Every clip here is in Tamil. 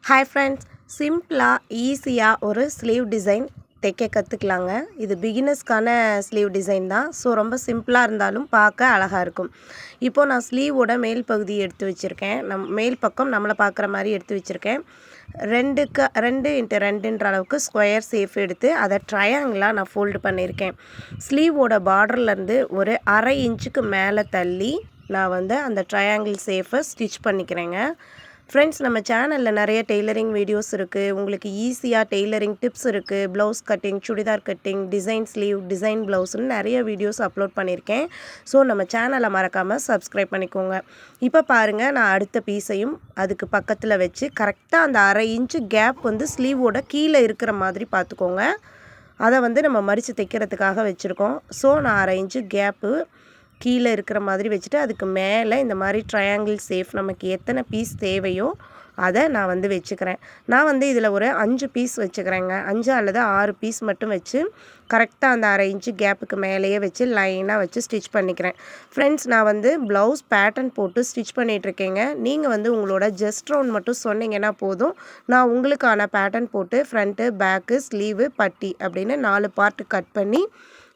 ஹாய் ஃப்ரெண்ட்ஸ், சிம்பிளாக ஈஸியாக ஒரு ஸ்லீவ் டிசைன் தைக்க கற்றுக்கலாங்க. இது பிகினர்ஸ்க்கான ஸ்லீவ் டிசைன் தான். ஸோ ரொம்ப சிம்பிளாக இருந்தாலும் பார்க்க அழகாக இருக்கும். இப்போது நான் ஸ்லீவோட மேல் பகுதி எடுத்து வச்சுருக்கேன். மேல் பக்கம் நம்மளை பார்க்குற மாதிரி எடுத்து வச்சுருக்கேன். 2x2 அளவுக்கு ஸ்கொயர் ஷேப் எடுத்து அதை ட்ரையாங்கிளாக நான் ஃபோல்டு பண்ணியிருக்கேன். ஸ்லீவோட பார்டர்லேருந்து ஒரு 1/2 இன்ச்சுக்கு மேலே தள்ளி நான் அந்த ட்ரையாங்கிள் ஷேப்பை ஸ்டிச் பண்ணிக்கிறேங்க. ஃப்ரெண்ட்ஸ், நம்ம சேனலில் நிறைய டெய்லரிங் வீடியோஸ் இருக்குது. உங்களுக்கு ஈஸியாக டெய்லரிங் டிப்ஸ் இருக்குது. Blouse cutting, churidar cutting, design sleeve, design ப்ளவுஸ்னு நிறைய வீடியோஸ் அப்லோட் பண்ணியிருக்கேன். ஸோ நம்ம சேனலை மறக்காமல் சப்ஸ்கிரைப் பண்ணிக்கோங்க. இப்போ பாருங்கள், நான் அடுத்த பீஸையும் அதுக்கு பக்கத்தில் வச்சு கரெக்டாக அந்த 1/2 இன்ச்சு கேப் ஸ்லீவோட கீழே இருக்கிற மாதிரி பார்த்துக்கோங்க. அதை நம்ம மடித்து தைக்கிறதுக்காக வச்சுருக்கோம். ஸோ நான் 1/2 இன்ச்சு கேப்பு கீழே இருக்கிற மாதிரி வச்சுட்டு அதுக்கு மேலே இந்த மாதிரி ட்ரையாங்கிள் ஷேப் நமக்கு எத்தனை பீஸ் தேவையோ அதை நான் வச்சுக்கிறேன். நான் இதில் ஒரு 5 பீஸ் வச்சுக்கிறேங்க. 5 அல்லது 6 பீஸ் மட்டும் வச்சு கரெக்டாக அந்த 1/2 இன்ச்சு கேப்புக்கு மேலேயே வச்சு லைனாக வச்சு ஸ்டிச் பண்ணிக்கிறேன். ஃப்ரெண்ட்ஸ், நான் ப்ளவுஸ் பேட்டர்ன் போட்டு ஸ்டிச் பண்ணிகிட்ருக்கேங்க. நீங்கள் உங்களோட ஜஸ்ட் ரவுண்ட் மட்டும் சொன்னீங்கன்னா போதும். நான் உங்களுக்கான பேட்டர்ன் போட்டு ஃப்ரண்ட்டு, பேக்கு, ஸ்லீவு, பட்டி அப்படின்னு 4 பார்ட்டு கட் பண்ணி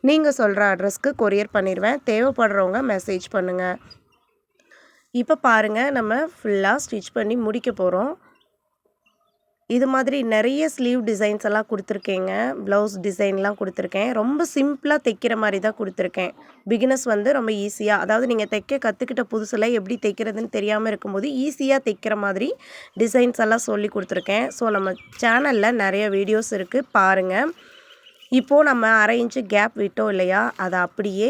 நீங்கள் சொல்கிற அட்ரஸ்க்கு கொரியர் பண்ணிடுவேன். தேவைப்படுறவங்க மெசேஜ் பண்ணுங்கள். இப்போ பாருங்கள், நம்ம ஃபுல்லாக ஸ்டிச் பண்ணி முடிக்க போகிறோம். இது மாதிரி நிறைய ஸ்லீவ் டிசைன்ஸ் எல்லாம் கொடுத்துருக்கேங்க. ப்ளவுஸ் டிசைன்லாம் கொடுத்துருக்கேன். ரொம்ப சிம்பிளாக தைக்கிற மாதிரி தான் கொடுத்துருக்கேன். பிகினர்ஸ் ரொம்ப ஈஸியாக, அதாவது நீங்கள் தைக்க கற்றுக்கிட்ட புதுசில் எப்படி தைக்கிறதுன்னு தெரியாமல் இருக்கும்போது ஈஸியாக தைக்கிற மாதிரி டிசைன்ஸ் எல்லாம் சொல்லி கொடுத்துருக்கேன். ஸோ நம்ம சேனலில் நிறைய வீடியோஸ் இருக்குது, பாருங்கள். இப்போது நம்ம 1/2 இன்ச்சு கேப் விட்டோம் இல்லையா, அதை அப்படியே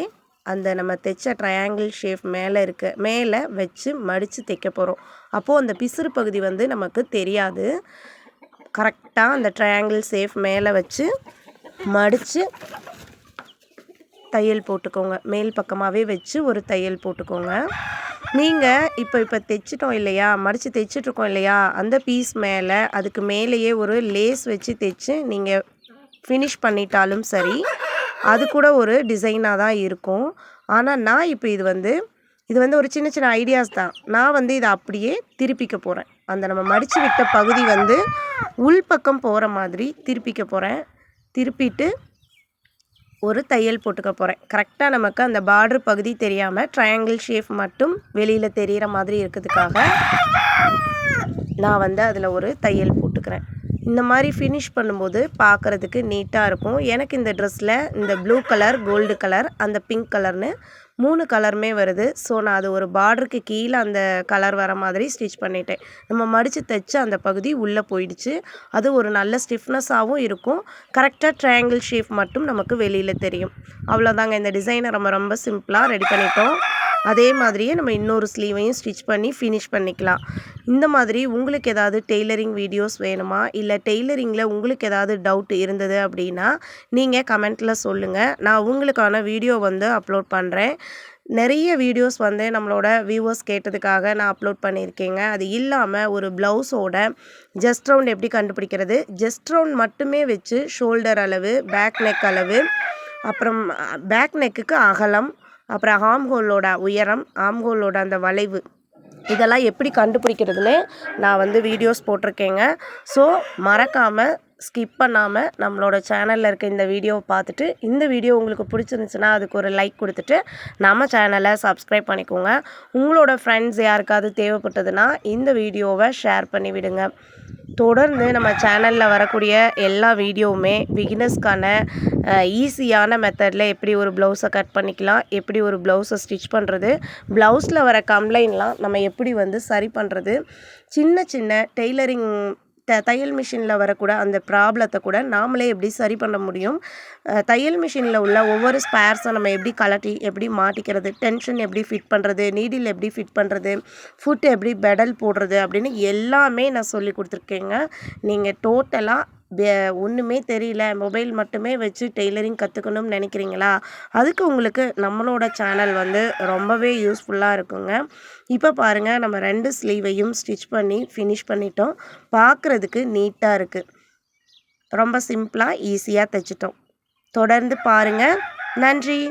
நம்ம தைச்ச ட்ரையாங்கிள் ஷேப் மேலே வச்சு மடித்து தைக்க போகிறோம். அப்போது அந்த பிசுறு பகுதி நமக்கு தெரியாது. கரெக்டாக அந்த ட்ரையாங்கிள் ஷேப் மேலே வச்சு மடித்து தையல் போட்டுக்கோங்க. மேல் பக்கமாகவே வச்சு ஒரு தையல் போட்டுக்கோங்க. நீங்கள் இப்போ தைச்சிட்டோம் இல்லையா, மடித்து தைச்சிட்ருக்கோம் இல்லையா, அந்த பீஸ் மேலே அதுக்கு மேலேயே ஒரு லேஸ் வச்சு தைச்சு நீங்கள் ஃபினிஷ் பண்ணிட்டாலும் சரி, அது கூட ஒரு டிசைனாக தான் இருக்கும். ஆனால் நான் இப்போ இது ஒரு சின்ன சின்ன ஐடியாஸ் தான். நான் இதை அப்படியே திருப்பிக்க போகிறேன். நம்ம மடித்து விட்ட பகுதி உள்பக்கம் போகிற மாதிரி திருப்பிக்க போகிறேன். திருப்பிட்டு ஒரு தையல் போட்டுக்க போகிறேன். கரெக்டாக நமக்கு அந்த பார்டர் பகுதி தெரியாமல் ட்ரையாங்கிள் ஷேப் மட்டும் வெளியில் தெரிகிற மாதிரி இருக்கிறதுக்காக நான் அதில் ஒரு தையல் போட்டுக்கிறேன். இந்த மாதிரி ஃபினிஷ் பண்ணும்போது பார்க்குறதுக்கு நீட்டாக இருக்கும். எனக்கு இந்த ட்ரெஸ்ஸில் இந்த ப்ளூ கலர், கோல்டு கலர், அந்த பிங்க் கலர்னு 3 கலருமே வருது. ஸோ நான் அது ஒரு பார்டருக்கு கீழே அந்த கலர் வர மாதிரி ஸ்டிச் பண்ணிட்டேன். நம்ம மடித்து தைச்ச அந்த பகுதி உள்ளே போயிடுச்சு. அது ஒரு நல்ல ஸ்டிஃப்னஸாகவும் இருக்கும். கரெக்டாக ட்ரையாங்கிள் ஷேப் மட்டும் நமக்கு வெளியில் தெரியும். அவ்வளோதாங்க. இந்த டிசைனை ரொம்ப சிம்பிளாக ரெடி பண்ணிட்டோம். அதே மாதிரியே நம்ம இன்னொரு ஸ்லீவையும் ஸ்டிச் பண்ணி ஃபினிஷ் பண்ணிக்கலாம். இந்த மாதிரி உங்களுக்கு ஏதாவது டெய்லரிங் வீடியோஸ் வேணுமா, இல்லை டெய்லரிங்கில் உங்களுக்கு ஏதாவது டவுட் இருந்தது அப்படின்னா நீங்கள் கமெண்ட்டில் சொல்லுங்கள். நான் உங்களுக்கான வீடியோ அப்லோட் பண்ணுறேன். நிறைய வீடியோஸ் நம்மளோட வியூவர்ஸ் கேட்டதுக்காக நான் அப்லோட் பண்ணியிருக்கேங்க. அது இல்லாமல் ஒரு ப்ளவுஸோட ஜஸ்ட் ரவுண்ட் எப்படி கண்டுபிடிக்கிறது, ஜஸ்ட் ரவுண்ட் மட்டுமே வச்சு ஷோல்டர் அளவு, பேக் நெக் அளவு, அப்புறம் பேக் நெக்குக்கு அகலம், அப்புறம் ஆம்ஹோலோட உயரம், ஆம்ஹோலோட அந்த வளைவு, இதெல்லாம் எப்படி கண்டுபிடிக்கிறதுன்னு நான் வீடியோஸ் போட்டிருக்கேங்க. ஸோ மறக்காமல் ஸ்கிப் பண்ணாமல் நம்மளோட சேனலில் இருக்க இந்த வீடியோவை பார்த்துட்டு, இந்த வீடியோ உங்களுக்கு பிடிச்சிருந்துச்சுன்னா அதுக்கு ஒரு லைக் கொடுத்துட்டு நம்ம சேனலை சப்ஸ்கிரைப் பண்ணிக்கோங்க. உங்களோட ஃப்ரெண்ட்ஸ் யாருக்காவது தேவைப்பட்டதுன்னா இந்த வீடியோவை ஷேர் பண்ணி விடுங்க. தொடர்ந்து நம்ம சேனலில் வரக்கூடிய எல்லா வீடியோவுமே பிகினர்ஸ்க்கான ஈஸியான மெத்தடில் எப்படி ஒரு ப்ளவுஸை கட் பண்ணிக்கலாம், எப்படி ஒரு ப்ளவுஸை ஸ்டிச் பண்ணுறது, ப்ளவுஸில் வர கம்ப்ளைண்ட்லாம் நம்ம எப்படி சரி பண்ணுறது, சின்ன சின்ன டெய்லரிங் தையல் மிஷினில் வரக்கூட அந்த ப்ராப்ளத்தை கூட நாமளே எப்படி சரி பண்ண முடியும், தையல் மிஷினில் உள்ள ஒவ்வொரு ஸ்பேர்ஸை நம்ம எப்படி கலட்டி எப்படி மாட்டிக்கிறது, டென்ஷன் எப்படி ஃபிட் பண்ணுறது, நீடில் எப்படி ஃபிட் பண்ணுறது, ஃபுட் எப்படி பெடல் போடுறது அப்படின்னு எல்லாமே நான் சொல்லி கொடுத்துருக்கேங்க. நீங்கள் டோட்டலாக ஒன்றுமே தெரியல, மொபைல் மட்டுமே வச்சு டெய்லரிங் கற்றுக்கணும்னு நினைக்கிறீங்களா, அதுக்கு உங்களுக்கு நம்மளோட சேனல் ரொம்பவே யூஸ்ஃபுல்லாக இருக்குங்க. இப்போ பாருங்கள், நம்ம 2 ஸ்லீவையும் ஸ்டிச் பண்ணி ஃபினிஷ் பண்ணிட்டோம். பார்க்குறதுக்கு நீட்டாக இருக்குது. ரொம்ப சிம்பிளாக ஈஸியாக தைச்சிட்டோம். தொடர்ந்து பாருங்கள். நன்றி.